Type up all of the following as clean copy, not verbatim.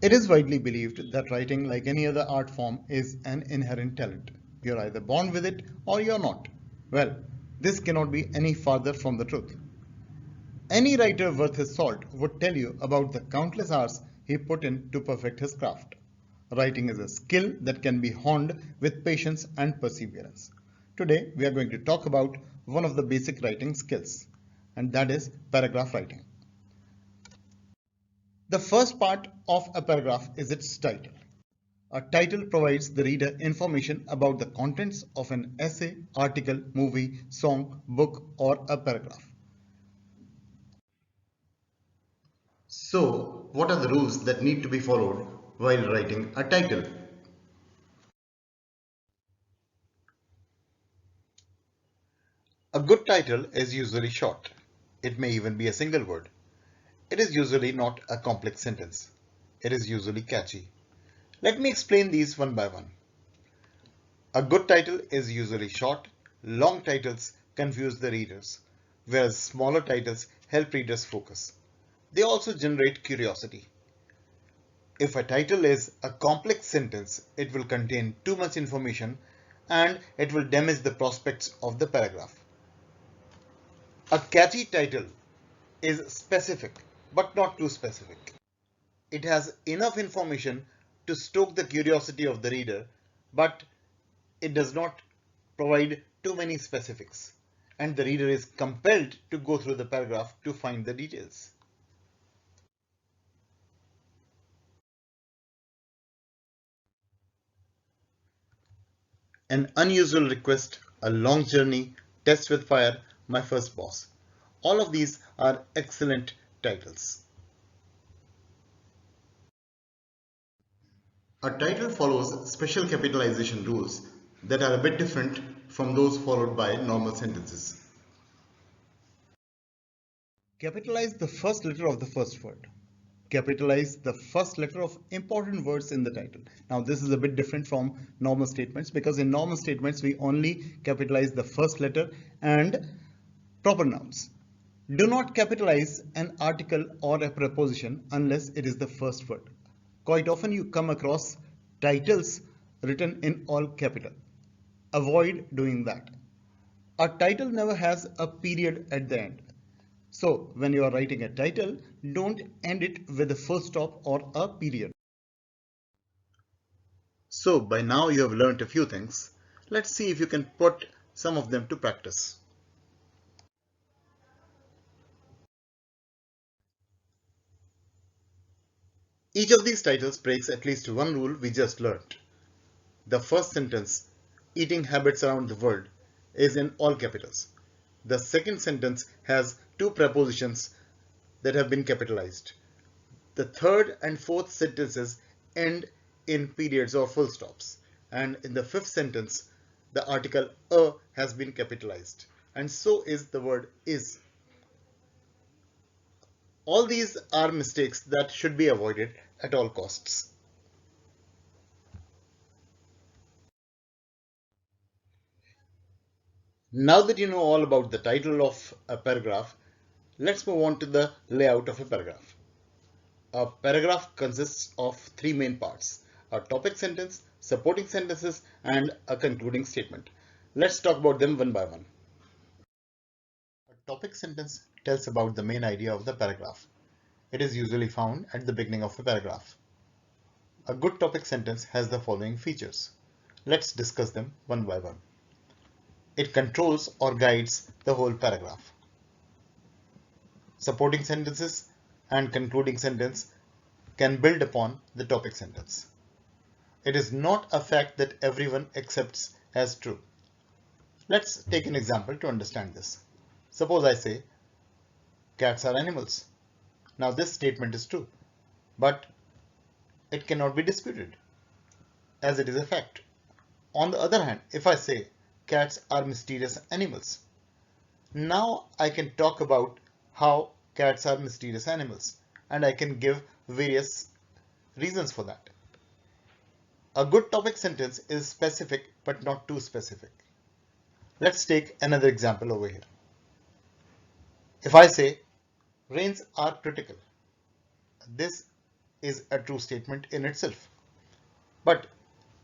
It is widely believed that writing, like any other art form, is an inherent talent. You're either born with it or you're not. Well, this cannot be any farther from the truth. Any writer worth his salt would tell you about the countless hours he put in to perfect his craft. Writing is a skill that can be honed with patience and perseverance. Today, we are going to talk about one of the basic writing skills, and that is paragraph writing. The first part of a paragraph is its title. A title provides the reader information about the contents of an essay, article, movie, song, book, or a paragraph. So, what are the rules that need to be followed while writing a title? A good title is usually short. It may even be a single word. It is usually not a complex sentence. It is usually catchy. Let me explain these one by one. A good title is usually short. Long titles confuse the readers, whereas smaller titles help readers focus. They also generate curiosity. If a title is a complex sentence, it will contain too much information and it will damage the prospects of the paragraph. A catchy title is specific but not too specific. It has enough information to stoke the curiosity of the reader, but it does not provide too many specifics, and the reader is compelled to go through the paragraph to find the details. An unusual request, a long journey, test with fire, my first boss. All of these are excellent titles. A title follows special capitalization rules that are a bit different from those followed by normal sentences. Capitalize the first letter of the first word. Capitalize the first letter of important words in the title. Now this is a bit different from normal statements because in normal statements we only capitalize the first letter and proper nouns. Do not capitalize an article or a preposition unless it is the first word. Quite often you come across titles written in all capital. Avoid doing that. A title never has a period at the end. So when you are writing a title, don't end it with a full stop or a period. So by now you have learned a few things. Let's see if you can put some of them to practice. Each of these titles breaks at least one rule we just learned. The first sentence, eating habits around the world, is in all capitals. The second sentence has two prepositions that have been capitalized. The third and fourth sentences end in periods or full stops. And in the fifth sentence, the article a has been capitalized. And so is the word is. All these are mistakes that should be avoided at all costs. Now that you know all about the title of a paragraph, let's move on to the layout of a paragraph. A paragraph consists of three main parts: a topic sentence, supporting sentences, and a concluding statement. Let's talk about them one by one. A topic sentence tells about the main idea of the paragraph. It is usually found at the beginning of a paragraph. A good topic sentence has the following features. Let's discuss them one by one. It controls or guides the whole paragraph. Supporting sentences and concluding sentence can build upon the topic sentence. It is not a fact that everyone accepts as true. Let's take an example to understand this. Suppose I say, cats are animals. Now this statement is true, but it cannot be disputed as it is a fact. On the other hand, if I say, cats are mysterious animals, now I can talk about how cats are mysterious animals and I can give various reasons for that. A good topic sentence is specific but not too specific. Let's take another example over here. If I say rains are critical, this is a true statement in itself, but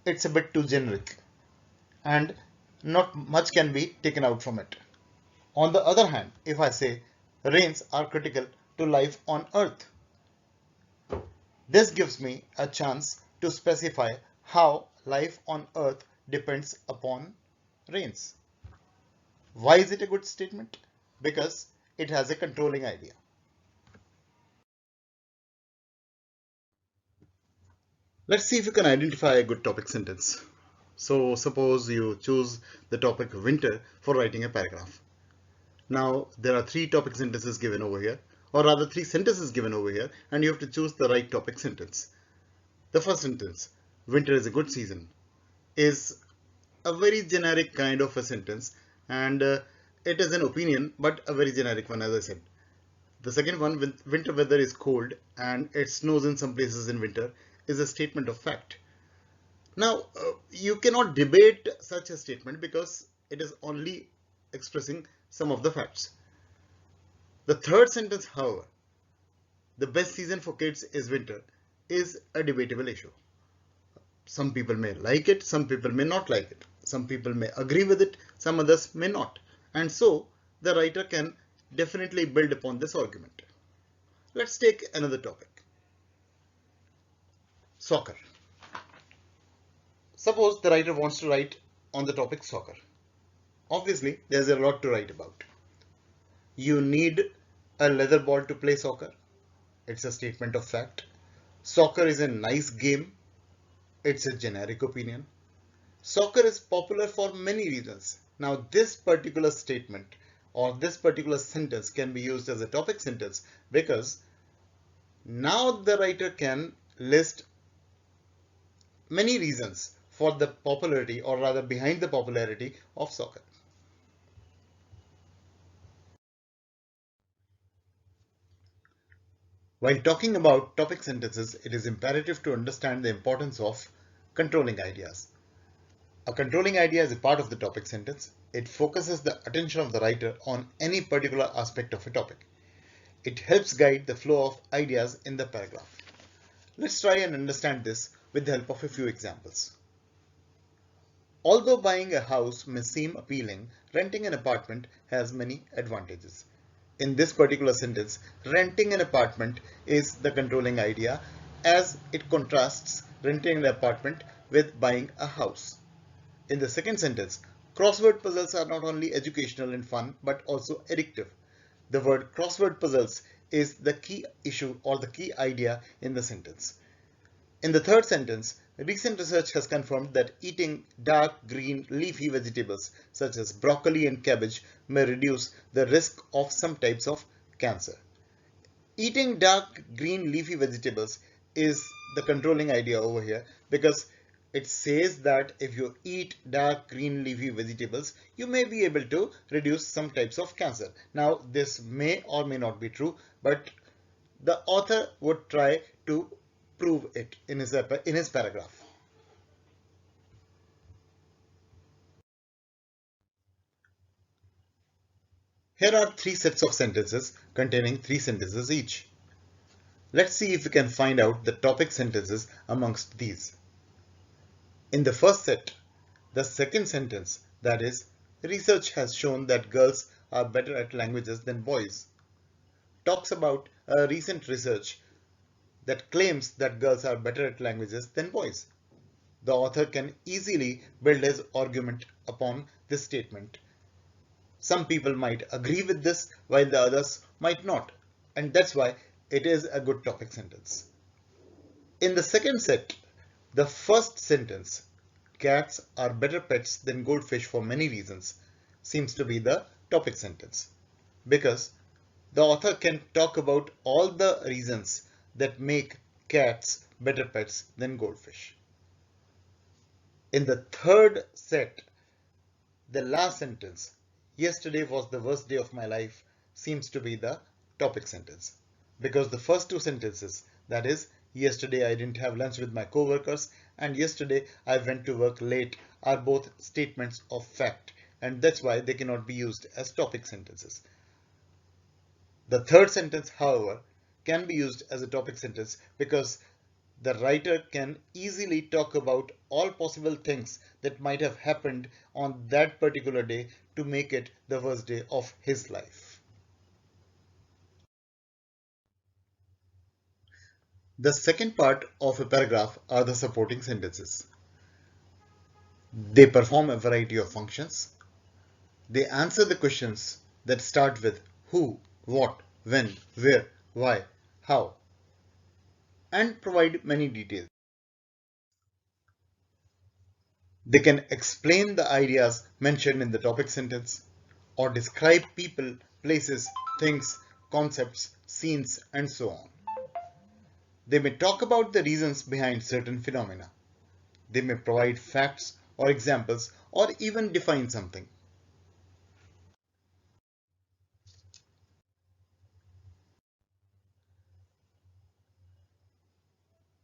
it's a bit too generic and not much can be taken out from it. On the other hand, if I say rains are critical to life on Earth, this gives me a chance to specify how life on Earth depends upon rains. Why is it a good statement? Because it has a controlling idea. Let's see if you can identify a good topic sentence. So suppose you choose the topic winter for writing a paragraph. Now there are three topic sentences given over here, or rather three sentences given over here, and you have to choose the right topic sentence. The first sentence, winter is a good season, is a very generic kind of a sentence, and it is an opinion, but a very generic one, as I said. The second one, winter weather is cold and it snows in some places in winter, is a statement of fact. Now, you cannot debate such a statement because it is only expressing some of the facts. The third sentence, however, the best season for kids is winter, is a debatable issue. Some people may like it, some people may not like it. Some people may agree with it, some others may not. And so the writer can definitely build upon this argument. Let's take another topic. Soccer. Suppose the writer wants to write on the topic soccer. Obviously, there's a lot to write about. You need a leather ball to play soccer. It's a statement of fact. Soccer is a nice game. It's a generic opinion. Soccer is popular for many reasons. Now, this particular statement or this particular sentence can be used as a topic sentence because now the writer can list many reasons for the popularity, or rather behind the popularity of soccer. While talking about topic sentences, it is imperative to understand the importance of controlling ideas. A controlling idea is a part of the topic sentence. It focuses the attention of the writer on any particular aspect of a topic. It helps guide the flow of ideas in the paragraph. Let's try and understand this with the help of a few examples. Although buying a house may seem appealing, renting an apartment has many advantages. In this particular sentence, renting an apartment is the controlling idea as it contrasts renting an apartment with buying a house. In the second sentence, crossword puzzles are not only educational and fun but also addictive. The word crossword puzzles is the key issue or the key idea in the sentence. In the third sentence, recent research has confirmed that eating dark green leafy vegetables such as broccoli and cabbage may reduce the risk of some types of cancer. Eating dark green leafy vegetables is the controlling idea over here because it says that if you eat dark green leafy vegetables, you may be able to reduce some types of cancer. Now, this may or may not be true, but the author would try to prove it in his paragraph. Here are three sets of sentences containing three sentences each. Let's see if we can find out the topic sentences amongst these. In the first set, the second sentence, that is, research has shown that girls are better at languages than boys, talks about a recent research that claims that girls are better at languages than boys. The author can easily build his argument upon this statement. Some people might agree with this while the others might not, and that's why it is a good topic sentence. In the second set, the first sentence, cats are better pets than goldfish for many reasons, seems to be the topic sentence because the author can talk about all the reasons that make cats better pets than goldfish. In the third set, the last sentence, yesterday was the worst day of my life, seems to be the topic sentence because the first two sentences, that is, yesterday I didn't have lunch with my coworkers and yesterday I went to work late, are both statements of fact, and that's why they cannot be used as topic sentences. The third sentence, however, can be used as a topic sentence because The writer can easily talk about all possible things that might have happened on that particular day to make it the worst day of his life. The second part of a paragraph are the supporting sentences. They perform a variety of functions. They answer the questions that start with who, what, when, where, why, how, and provide many details. They can explain the ideas mentioned in the topic sentence or describe people, places, things, concepts, scenes, and so on. They may talk about the reasons behind certain phenomena. They may provide facts or examples or even define something.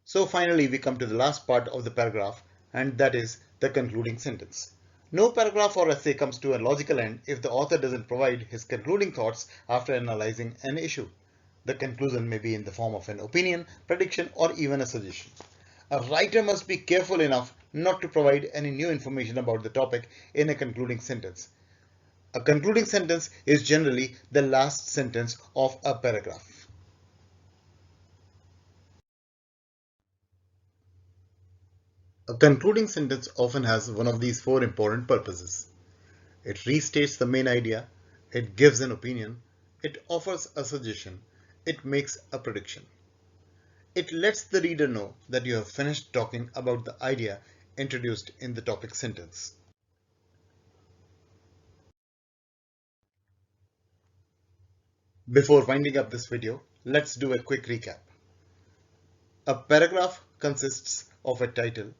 So finally, we come to the last part of the paragraph, and that is the concluding sentence. No paragraph or essay comes to a logical end if the author doesn't provide his concluding thoughts after analyzing an issue. The conclusion may be in the form of an opinion, prediction, or even a suggestion. A writer must be careful enough not to provide any new information about the topic in a concluding sentence. A concluding sentence is generally the last sentence of a paragraph. A concluding sentence often has one of these four important purposes. It restates the main idea, it gives an opinion, it offers a suggestion, it makes a prediction. It lets the reader know that you have finished talking about the idea introduced in the topic sentence. Before winding up this video, let's do a quick recap. A paragraph consists of a title,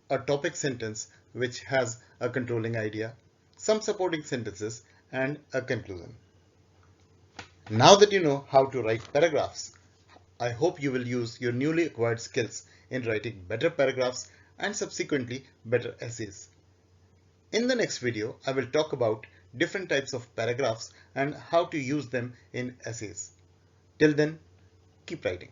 a topic sentence which has a controlling idea, some supporting sentences, and a conclusion. Now that you know how to write paragraphs, I hope you will use your newly acquired skills in writing better paragraphs and subsequently better essays. In the next video, I will talk about different types of paragraphs and how to use them in essays. Till then, keep writing.